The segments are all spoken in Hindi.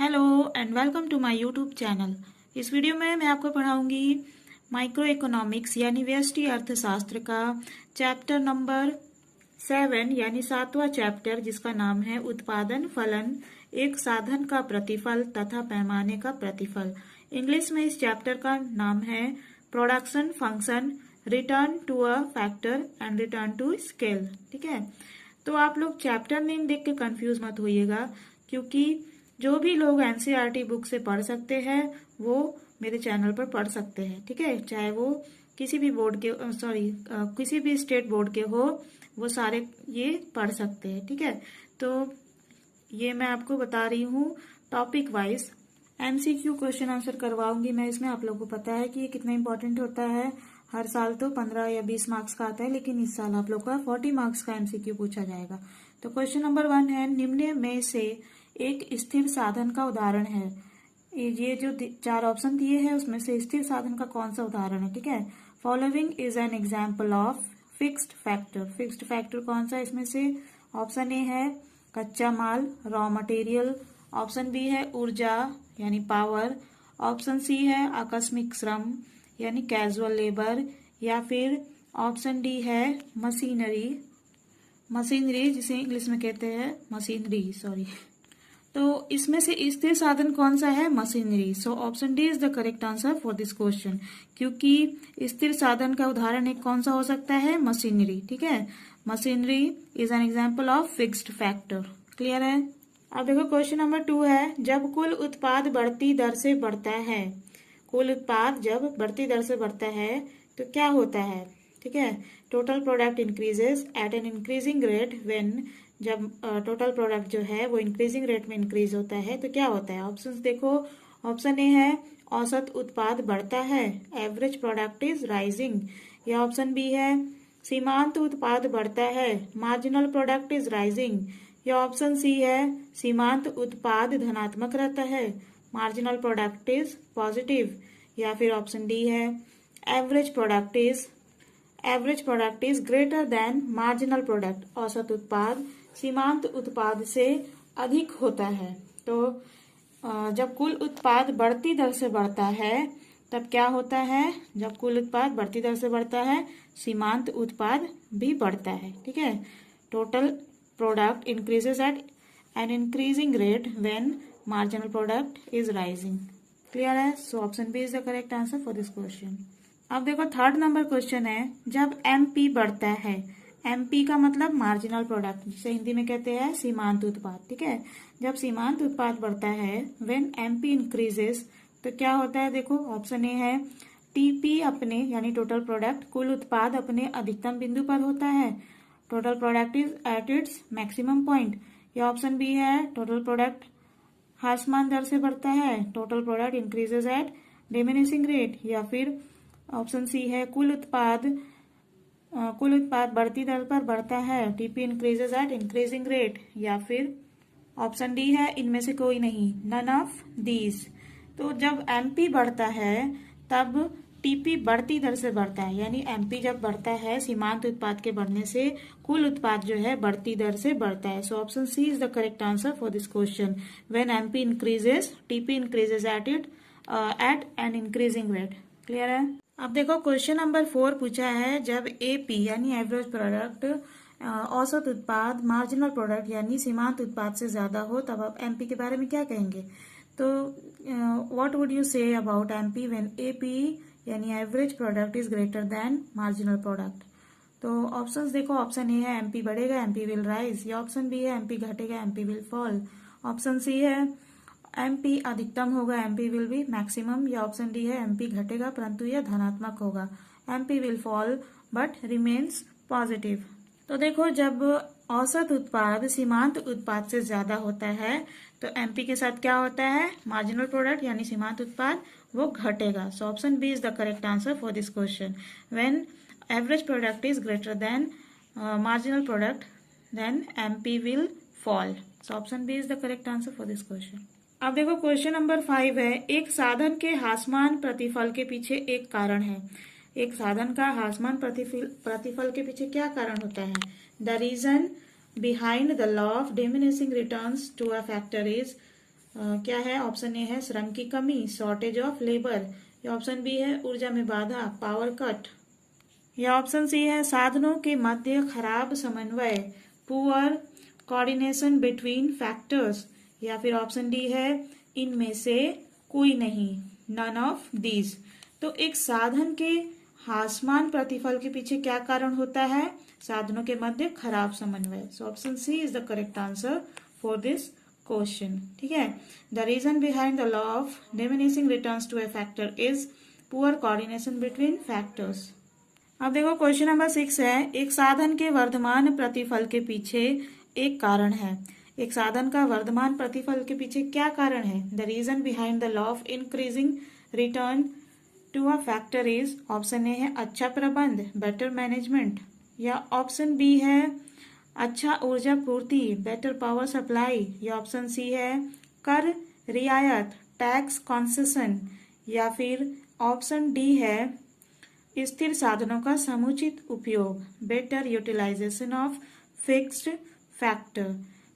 Hello and welcome to my YouTube channel. इस वीडियो में मैं आपको पढ़ाऊंगी माइक्रो इकोनॉमिक्स यानी व्यष्टि अर्थशास्त्र का चैप्टर नंबर 7 यानी 7वां चैप्टर, जिसका नाम है उत्पादन फलन, एक साधन का प्रतिफल तथा पैमाने का प्रतिफल। इंग्लिश में इस चैप्टर का नाम है production function, return to a factor and return to scale. ठीक है, तो आप लोग चैप्टर नेम देख के कंफ्यूज मत होइएगा, क्योंकि जो भी लोग एनसीईआरटी बुक से पढ़ सकते हैं वो मेरे चैनल पर पढ़ सकते हैं। ठीक है, चाहे वो किसी भी बोर्ड के किसी भी स्टेट बोर्ड के हो, वो सारे ये पढ़ सकते हैं। ठीक है, तो ये मैं आपको बता रही हूँ topic wise. MCQ question answer करवाऊंगी मैं इसमें। आप लोगों को पता है कि ये कितना इंपॉर्टेंट होता है। हर साल तो 15 या 20 मार्क्स का आता है, लेकिन इस साल आप लोग का 40 मार्क्स का एमसीक्यू पूछा जाएगा। तो क्वेश्चन नंबर 1 है, निम्न में से एक स्थिर साधन का उदाहरण है। ये जो 4 ऑप्शन दिए हैं उसमें से स्थिर साधन का कौन सा उदाहरण है। ठीक है, following is an example of fixed factor. Fixed factor कौन सा इसमें से? ऑप्शन ए है कच्चा माल, रॉ मटेरियल। ऑप्शन बी है ऊर्जा यानी पावर। ऑप्शन सी है आकस्मिक श्रम यानी कैजुअल लेबर। या फिर ऑप्शन डी है मशीनरी, जिसे इंग्लिश में कहते हैं मशीनरी, सॉरी। तो इसमें से स्थिर साधन कौन सा है? Machinery. So option D is the correct answer for this question, क्योंकि स्थिर साधन का उदाहरण एक कौन सा हो सकता है? मशीनरी। ठीक है, machinery is an example of fixed factor. Clear है? अब देखो क्वेश्चन नंबर 2 है, जब कुल उत्पाद बढ़ती दर से बढ़ता है। कुल उत्पाद जब बढ़ती दर से बढ़ता है तो क्या होता है? ठीक है, total product increases at an increasing rate when. जब टोटल प्रोडक्ट जो है वो इंक्रीजिंग रेट में इंक्रीज होता है तो क्या होता है? ऑप्शंस देखो। ऑप्शन ए है औसत उत्पाद बढ़ता है, एवरेज प्रोडक्ट इज राइजिंग। या ऑप्शन बी है सीमांत उत्पाद बढ़ता है, मार्जिनल प्रोडक्ट इज राइजिंग। या ऑप्शन सी है सीमांत उत्पाद धनात्मक रहता है, मार्जिनल प्रोडक्ट इज पॉजिटिव। या फिर ऑप्शन डी है average product is greater than marginal product. औसत उत्पाद सीमांत उत्पाद से अधिक होता है। तो जब कुल उत्पाद बढ़ती दर से बढ़ता है तब क्या होता है? जब कुल उत्पाद बढ़ती दर से बढ़ता है, सीमांत उत्पाद भी बढ़ता है। ठीक है, total product increases at an increasing rate when marginal product is rising. Clear है? So option B is the correct answer for this question. अब देखो 3rd नंबर क्वेश्चन है, जब एमपी बढ़ता है। एमपी का मतलब मार्जिनल प्रोडक्ट, जिसे हिंदी में कहते हैं सीमांत उत्पाद। ठीक है, जब सीमांत उत्पाद बढ़ता है, व्हेन एमपी इंक्रीजेस, तो क्या होता है? देखो ऑप्शन ए है टीपी अपने यानी टोटल प्रोडक्ट, कुल उत्पाद अपने अधिकतम बिंदु पर होता है, total product is at its maximum point. या ऑप्शन बी है टोटल प्रोडक्ट ह्रासमान दर से बढ़ता है, total product increases at diminishing rate. या फिर ऑप्शन सी है कुल उत्पाद बढ़ती दर पर बढ़ता है, TP increases at increasing rate. या फिर ऑप्शन डी है इनमें से कोई नहीं, नन ऑफ दीज। तो जब एमपी बढ़ता है तब टीपी बढ़ती दर से बढ़ता है, यानी एमपी जब बढ़ता है सीमांत उत्पाद के बढ़ने से, कुल उत्पाद जो है बढ़ती दर से बढ़ता है। So option C is the correct answer for this question. When MP increases, TP increases at an increasing rate. Clear है? अब देखो क्वेश्चन नंबर 4 पूछा है, जब एपी यानी एवरेज प्रोडक्ट, औसत उत्पाद, मार्जिनल प्रोडक्ट यानी सीमांत उत्पाद से ज्यादा हो तब आप एमपी के बारे में क्या कहेंगे? तो what would you say about MP when AP यानी average product is greater than marginal product? तो ऑप्शंस देखो। ऑप्शन ए है एमपी बढ़ेगा, एमपी विल राइज। या ऑप्शन बी है एमपी घटेगा, MP will fall. Option C है एमपी अधिकतम होगा, एमपी विल बी मैक्सिमम। या ऑप्शन डी है एमपी घटेगा परंतु यह धनात्मक होगा, MP will fall but remains positive. तो देखो जब औसत उत्पाद सीमांत उत्पाद से ज्यादा होता है तो एमपी के साथ क्या होता है? मार्जिनल प्रोडक्ट यानी सीमांत उत्पाद वो घटेगा। So option B is the correct answer for this question. When average product is greater than marginal product then MP will fall. So option B is the correct answer for this question. अब देखो क्वेश्चन नंबर 5 है, एक साधन के ह्रासमान प्रतिफल के पीछे एक कारण है। एक साधन का ह्रासमान प्रतिफल के पीछे क्या कारण होता है? The reason behind the law of diminishing returns to a factor is क्या है? ऑप्शन ए है श्रम की कमी, शॉर्टेज ऑफ लेबर, या ऑप्शन बी है ऊर्जा में बाधा, पावर कट, या ऑप्शन सी है साधनों के मध्य खराब समन्वय, पुअर कोऑर्डिनेशन बिटवीन फैक्टर्स, या फिर ऑप्शन डी है इनमें से कोई नहीं, नन ऑफ दीज। तो एक साधन के हासमान प्रतिफल के पीछे क्या कारण होता है? साधनों के मध्य खराब समन्वय। So option C is the correct answer for this question. ठीक है, the reason behind the law of diminishing returns to a factor is poor coordination between factors. अब देखो क्वेश्चन नंबर 6 है, एक साधन के वर्धमान प्रतिफल के पीछे एक कारण है। एक साधन का वर्धमान प्रतिफल के पीछे क्या कारण है? The reason behind the law of increasing return to a factor is, option A है अच्छा प्रबंध, बेटर मैनेजमेंट, या ऑप्शन बी है अच्छा ऊर्जा पूर्ति, बेटर पावर सप्लाई, या ऑप्शन सी है कर रियायत, टैक्स कॉन्सेशन, या फिर ऑप्शन डी है स्थिर साधनों का समुचित उपयोग, better utilisation of fixed factor.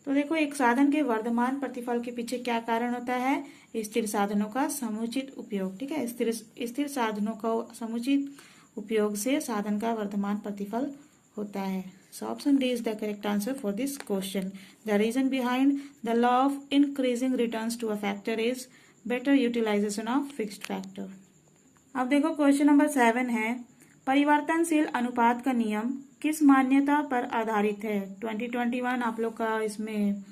तो देखो एक साधन के वर्धमान प्रतिफल के पीछे क्या कारण होता है? स्थिर साधनों का समुचित उपयोग। ठीक है, स्थिर साधनों का समुचित उपयोग से साधन का वर्धमान प्रतिफल होता है। So option D is the correct answer for this question. The reason behind the law of increasing returns to a factor is better utilisation of fixed factor. अब देखो क्वेश्चन नंबर 7 है, परिवर्तनशील अनुपात का नियम किस मान्यता पर आधारित है? 2021 आप लोग का इसमें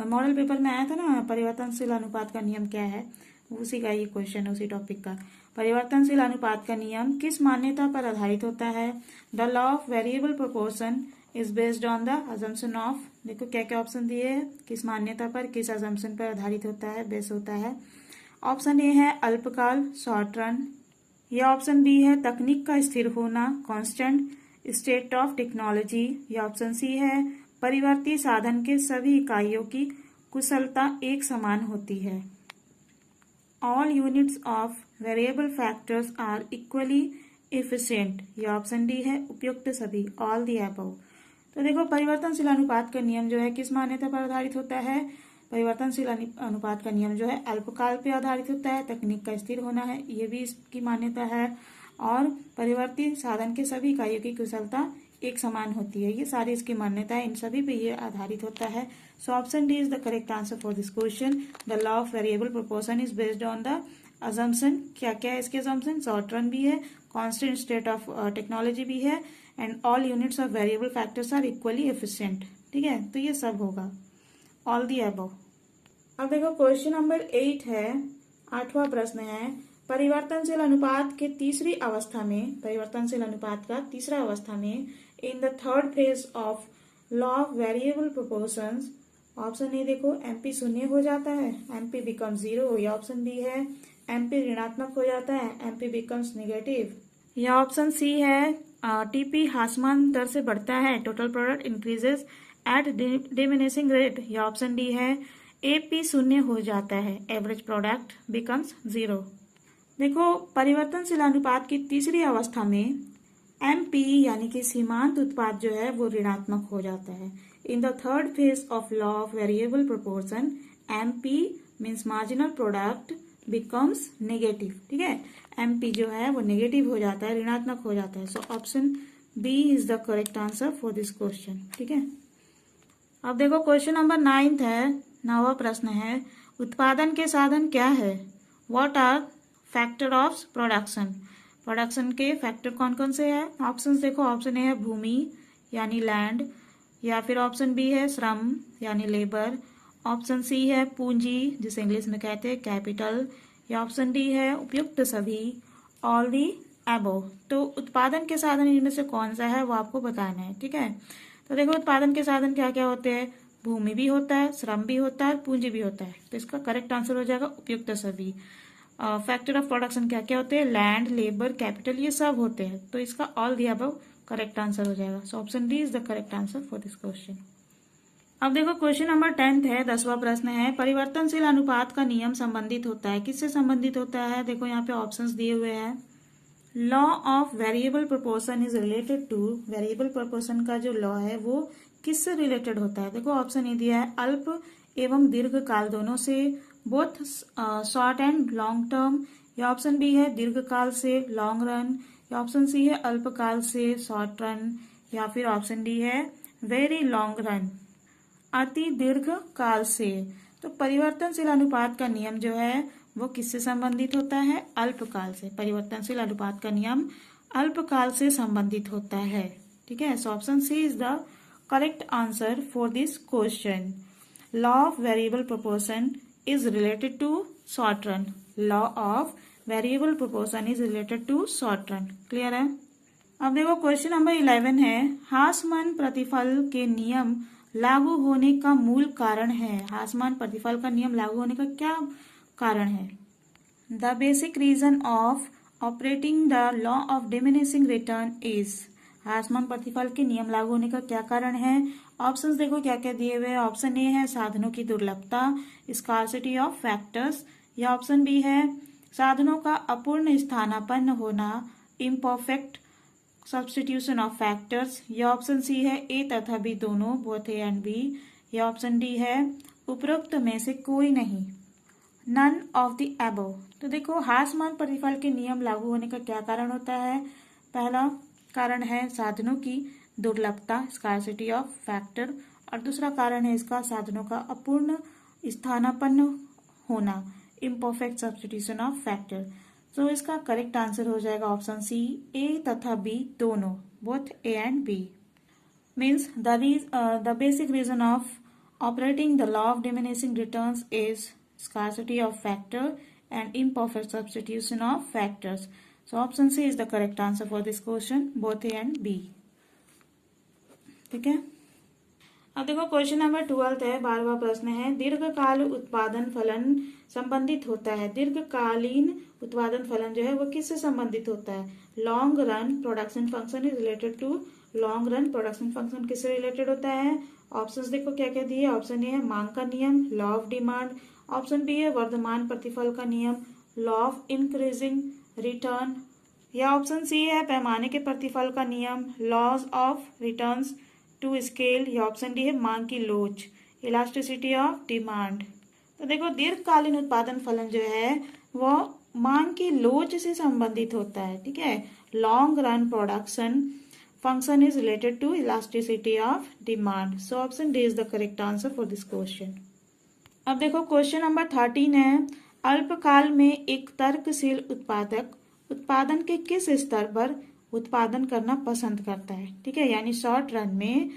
मॉडल पेपर में आया था ना, परिवर्तनशील अनुपात का नियम क्या है, उसी का ये क्वेश्चन है, उसी टॉपिक का। परिवर्तनशील अनुपात का नियम किस मान्यता पर आधारित होता है? The law of variable proportion is based on the assumption of, देखो क्या क्या ऑप्शन दिए हैं, किस मान्यता पर, किस अजम्पशन पर आधारित होता है, बेस होता है। ऑप्शन ए है अल्पकाल, शॉर्ट रन, या ऑप्शन बी है तकनीक का स्थिर होना, कांस्टेंट स्टेट ऑफ टेक्नोलॉजी, या ऑप्शन सी है परिवर्ती साधन के सभी इकाइयों की कुशलता एक समान होती है। All units of variable factors are equally efficient, या ऑप्शन डी है उपयुक्त सभी, ऑल द अबव। तो देखो परिवर्तनशील अनुपात का नियम जो है किस मान्यता पर आधारित होता है? परिवर्तनशील अनुपात का नियम जो है अल्पकाल पे आधारित होता है, तकनीक का स्थिर होना है, ये भी इसकी मान्यता है, और परिवर्ती साधन के सभी इकाइयों की कुशलता एक समान होती है, ये सारी इसकी मान्यता है, इन सभी पे ये आधारित होता है। So option D is the correct answer for this question. The law of variable proportion is based on the assumption, क्या क्या है इसके अजम्पशन? शॉर्ट रन भी है, कांस्टेंट स्टेट ऑफ टेक्नोलॉजी भी है, and all units of variable factors are equally efficient. ठीक है, तो ये सब होगा, ऑल दी अबव। अब देखो क्वेश्चन नंबर 8 है, 8वां प्रश्न है, परिवर्तनशील अनुपात के तीसरी अवस्था में, परिवर्तनशील अनुपात का तीसरा अवस्था में, in the third phase of law of variable proportions, option A देखो एमपी शून्य हो जाता है, एमपी बिकम 0, या ऑप्शन बी है एमपी ऋणात्मक हो जाता है, एमपी बिकम्स नेगेटिव, या ऑप्शन सी है टीपी हासमान दर से बढ़ता है, total product increases eight diminishing rate, या ऑप्शन डी है एपी शून्य हो जाता है, एवरेज प्रोडक्ट बिकम्स 0। देखो परिवर्तनशील अनुपात की तीसरी अवस्था में एमपी यानी कि सीमांत उत्पाद जो है वो ऋणात्मक हो जाता है। In the third phase of law of variable proportion MP means marginal product becomes negative. ठीक है, एमपी जो है वो नेगेटिव हो जाता है, ऋणात्मक हो जाता है। So option B is the correct answer for this question. ठीक है, अब देखो क्वेश्चन नंबर 9 है, 9वां प्रश्न है, उत्पादन के साधन क्या है? What are factor of production? Production के फैक्टर कौन कौन से हैं? ऑप्शंस देखो, ऑप्शन ए है भूमि यानी लैंड, या फिर ऑप्शन बी है श्रम यानी लेबर, ऑप्शन सी है पूंजी जिसे इंग्लिश में कहते हैं कैपिटल, या ऑप्शन डी है उपयुक्त सभी, ऑल दी अबव। तो उत्पादन के साधन इनमें से कौन सा है वो आपको बताना है। ठीक है, तो देखो उत्पादन के साधन क्या क्या होते हैं, भूमि भी होता है, श्रम भी होता है, पूंजी भी होता है, तो इसका करेक्ट आंसर हो जाएगा उपयुक्त सभी। फैक्टर ऑफ प्रोडक्शन क्या क्या होते हैं, लैंड, लेबर, कैपिटल, ये सब होते हैं, तो इसका all the above correct answer हो जाएगा। सो option D is the correct answer for this question. अब देखो क्वेश्चन नंबर 10 है, 10वां प्रश्न है, परिवर्तनशील अनुपात का नियम संबंधित होता है, किससे संबंधित होता है? देखो यहाँ पे ऑप्शंस दिए हुए हैं। Law of variable proportion is related to, variable proportion का जो लॉ है वो किससे रिलेटेड होता है? देखो ऑप्शन ए दिया है अल्प एवं दीर्घ काल दोनों से, both short and long term, या ऑप्शन बी है दीर्घकाल से लॉन्ग रन, या ऑप्शन सी है अल्पकाल से शॉर्ट रन, या फिर ऑप्शन डी है वेरी लॉन्ग रन, अति दीर्घ काल से। तो परिवर्तनशील अनुपात का नियम जो है वो किससे संबंधित होता है? अल्पकाल से। परिवर्तनशील अनुपात का नियम अल्पकाल से संबंधित होता है। ठीक है, so option C is the correct answer for this question. Law of variable proportion is related to short run. Law of variable proportion is related to short run. Clear है? अब देखो क्वेश्चन नंबर 11 है, हासमान प्रतिफल के नियम लागू होने का मूल कारण है। हासमान प्रतिफल का नियम लागू होने का क्या कारण है? The basic reason of operating the law of diminishing return is. हासमान प्रतिफल के नियम लागू होने का क्या कारण है? ऑप्शंस देखो क्या क्या दिए हुए। ऑप्शन ए है साधनों की दुर्लभता, स्कार्सिटी ऑफ फैक्टर्स, या ऑप्शन बी है साधनों का अपूर्ण स्थानापन्न होना, इम्परफेक्ट सब्स्टिट्यूशन ऑफ फैक्टर्स, या ऑप्शन सी है ए तथा बी दोनों, बोथ ए एंड बी, या ऑप्शन डी है उपरोक्त में से कोई नहीं, नन ऑफ द अबव। तो देखो हासमान प्रतिफल के नियम लागू होने का क्या कारण होता है? पहला कारण है साधनों की दुर्लभता, स्कार्सिटी ऑफ फैक्टर, और दूसरा कारण है इसका साधनों का अपूर्ण स्थानापन्न होना, इम्परफेक्ट सब्स्टिट्यूशन ऑफ फैक्टर। तो इसका करेक्ट आंसर हो जाएगा ऑप्शन सी, ए तथा बी दोनों, both A and B. Means the basic reason of operating the law of diminishing returns is scarcity of factor and imperfect substitution of factors. So option C is the correct answer for this question, both A and B. ठीक है, अब देखो क्वेश्चन नंबर 12 है, 12वां प्रश्न है, दीर्घकाल उत्पादन फलन संबंधित होता है। दीर्घकालीन उत्पादन फलन जो है वो किससे संबंधित होता है? Long run production function is related to. Long run production function किससे रिलेटेड होता है? ऑप्शंस देखो क्या क्या दिए। ऑप्शन ए है मांग का नियम, law of demand, option B है वर्धमान प्रतिफल का नियम, लॉ ऑफ इंक्रीजिंग रिटर्न, या ऑप्शन सी है पैमाने के प्रतिफल का नियम, laws of returns to scale, या ऑप्शन डी है मांग की लोच, इलास्टिसिटी ऑफ डिमांड। तो देखो दीर्घकालीन उत्पादन फलन जो है वो मांग की लोच से संबंधित होता है। ठीक है, long run production function is related to elasticity of demand. So option D is the correct answer for this question. अब देखो क्वेश्चन नंबर 13 है, अल्पकाल में एक तर्कशील उत्पादक उत्पादन के किस स्तर पर उत्पादन करना पसंद करता है? ठीक है, यानी शॉर्ट रन में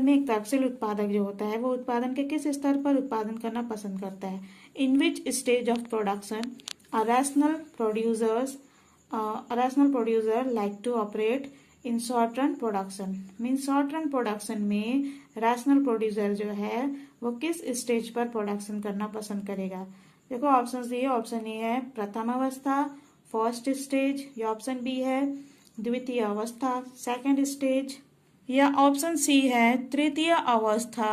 एक तर्कशील उत्पादक जो होता है वो उत्पादन के किस स्तर पर उत्पादन करना पसंद करता है? In which stage of production a rational producer like to operate in short run production. Mean short run production में रैशनल प्रोड्यूसर जो है वो किस स्टेज पर प्रोडक्शन करना पसंद करेगा? देखो ऑप्शंस दिए। ऑप्शन ए है प्रथम अवस्था, फर्स्ट स्टेज, या ऑप्शन बी है द्वितीय अवस्था, सेकंड स्टेज, या ऑप्शन सी है तृतीय अवस्था,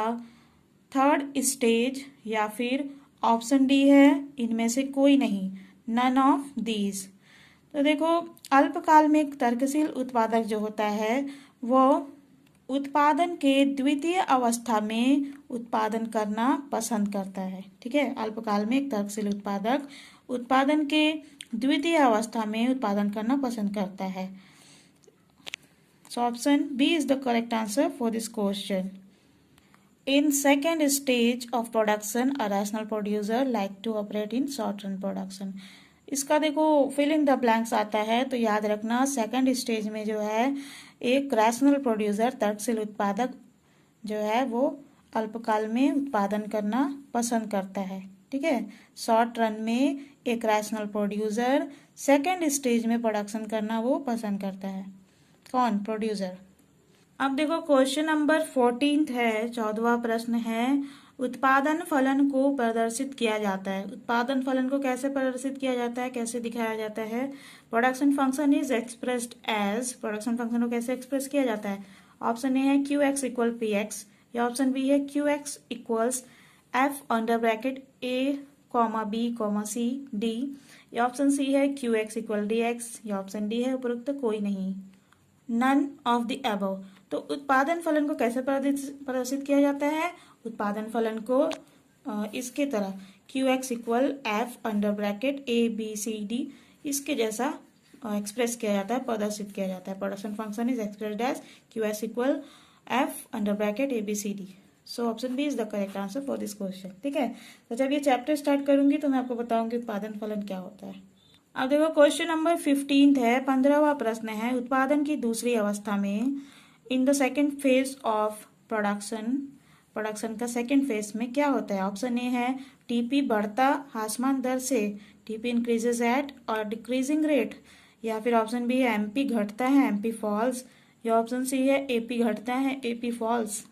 थर्ड स्टेज, या फिर ऑप्शन डी है इनमें से कोई नहीं, नन ऑफ दीज। तो देखो अल्पकाल में एक तर्कशील उत्पादक जो होता है वो उत्पादन के द्वितीय अवस्था में उत्पादन करना पसंद करता है। ठीक है, अल्पकाल में एक तर्कशील उत्पादक उत्पादन के द्वितीय अवस्था में उत्पादन करना पसंद करता है। So option B is the correct answer for this question. In second stage of production a rational producer like to operate in short run production. इसका देखो फिल इन द ब्लैंक्स आता है, तो याद रखना सेकंड स्टेज में जो है एक रैशनल प्रोड्यूसर तर्कशील उत्पादक जो है वो अल्पकाल में उत्पादन करना पसंद करता है। ठीक है, शॉर्ट रन में एक रैशनल प्रोड्यूसर सेकंड स्टेज में प्रोडक्शन करना वो पसंद करता है। कौन? प्रोड्यूसर। अब देखो क्वेश्चन नंबर 14 है, 14वां प्रश्न है, उत्पादन फलन को प्रदर्शित किया जाता है। उत्पादन फलन को कैसे प्रदर्शित किया जाता है, कैसे दिखाया जाता है? Production function is expressed as. Production function को कैसे एक्सप्रेस किया जाता है? ऑप्शन ए है Q X equal P X, या ऑप्शन बी है Q X equals F under bracket A comma B comma C D, या ऑप्शन सी है Q X equal D X, या ऑप्शन डी है उपरोक्त कोई नहीं, नन ऑफ द अबव। तो उत्पादन फलन को कैसे प्रदर्शित किया जाता है? उत्पादन फलन को इसके तरह Q X equal F under bracket A B C D, इसके जैसा एक्सप्रेस किया जाता है, प्रदर्शित किया जाता है। Production function is expressed as Q S equal F under bracket A B C D. So option B is the correct answer for this question. ठीक है, तो जब ये चैप्टर स्टार्ट करूंगी तो मैं आपको बताऊंगी उत्पादन फलन क्या होता है। अब देखो क्वेश्चन नंबर 15 है, 15वां प्रश्न है, उत्पादन की दूसरी अवस्था में in the second phase of production का सेकेंड फेज में क्या होता है। ऑप्शन ए है टीपी बढ़ता ह्रासमान दर से, टीपी इंक्रीजेज एट और डिक्रीजिंग रेट, या फिर ऑप्शन बी है एमपी घटता है, एमपी फॉल्स, या ऑप्शन सी है एपी घटता है, एपी फॉल्स,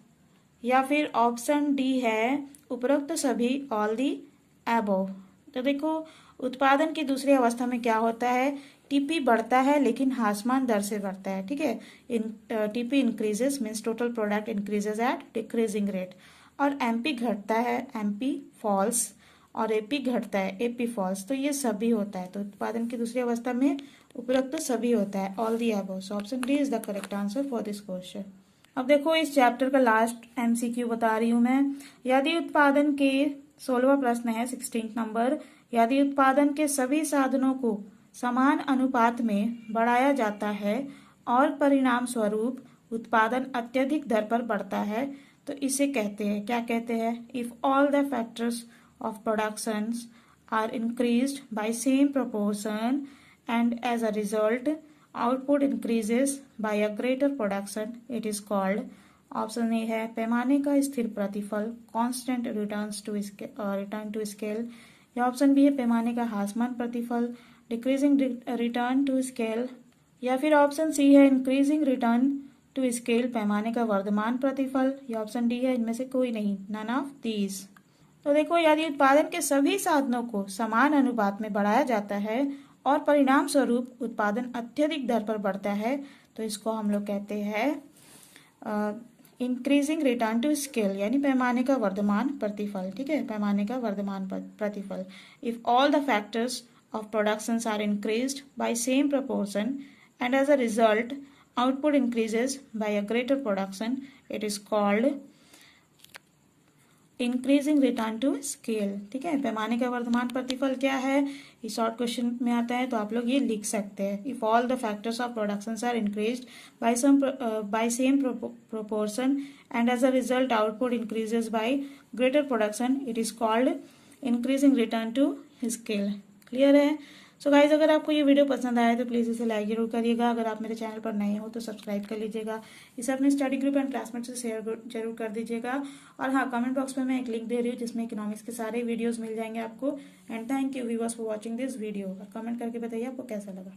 या फिर ऑप्शन डी है उपरोक्त सभी, ऑल दी एबोव। तो देखो उत्पादन की दूसरी अवस्था में क्या होता है, टीपी बढ़ता है लेकिन ह्रासमान दर से बढ़ता है। ठीक है, TP increases means total product increases eight decreasing rate, और एमपी घटता है, एमपी फॉल्स, और एपी घटता है, एपी फॉल्स। तो ये सभी होता है, तो उत्पादन की दूसरी अवस्था में उपरोक्त सभी होता है, all the above. So option D is the correct answer for this question. अब देखो इस चैप्टर का लास्ट एमसीक्यू बता रही हूं मैं। यदि उत्पादन के 16वां प्रश्न है 16 नंबर, यदि उत्पादन के सभी साधनों को समान अनुपात में बढ़ाया जाता है और परिणाम स्वरूप उत्पादन अत्यधिक दर पर बढ़ता है तो इसे कहते हैं, क्या कहते हैं, if all the factors of productions are increased by same proportion and as a result output increases by a greater production, it is called, option A है पैमाने का स्थिर प्रतिफल, कांस्टेंट रिटर्न टू स्केल, या ऑप्शन बी है पैमाने का ह्रासमान प्रतिफल, डिक्रीजिंग रिटर्न टू स्केल, या फिर ऑप्शन सी है इंक्रीजिंग रिटर्न टू स्केल, पैमाने का वर्धमान प्रतिफल, या ऑप्शन डी है इनमें से कोई नहीं, नन ऑफ दीज। तो देखो यदि उत्पादन के सभी साधनों को समान अनुपात में बढ़ाया जाता है और परिणाम स्वरूप उत्पादन अत्यधिक दर पर बढ़ता है तो इसको हम लोग कहते हैं इंक्रीजिंग रिटर्न टू स्केल, यानी पैमाने का वर्धमान प्रतिफल। ठीक है, पैमाने का वर्धमान प्रतिफल। If all the factors of production are increased by same proportion and as a result output increases by a greater production, it is called increasing return to scale. ठीक है, पैमाने का वर्धमान प्रतिफल क्या है, इस शॉर्ट क्वेश्चन में आता है तो आप लोग ये लिख सकते हैं। If all the factors of production are increased by same proportion and as a result output increases by greater production, it is called increasing return to scale. Clear है। सो गाइज अगर आपको ये वीडियो पसंद आया तो प्लीज़ इसे लाइक जरूर करिएगा। अगर आप मेरे चैनल पर नए हो तो सब्सक्राइब कर लीजिएगा। इसे अपने स्टडी ग्रुप एंड क्लासमेट से शेयर जरूर कर दीजिएगा। और हाँ, कमेंट बॉक्स में मैं एक लिंक दे रही हूँ जिसमें इकोनॉमिक्स के सारे वीडियोस मिल जाएंगे आपको। And thank you viewers for watching this video. Comment करके बताइए आपको कैसा लगा।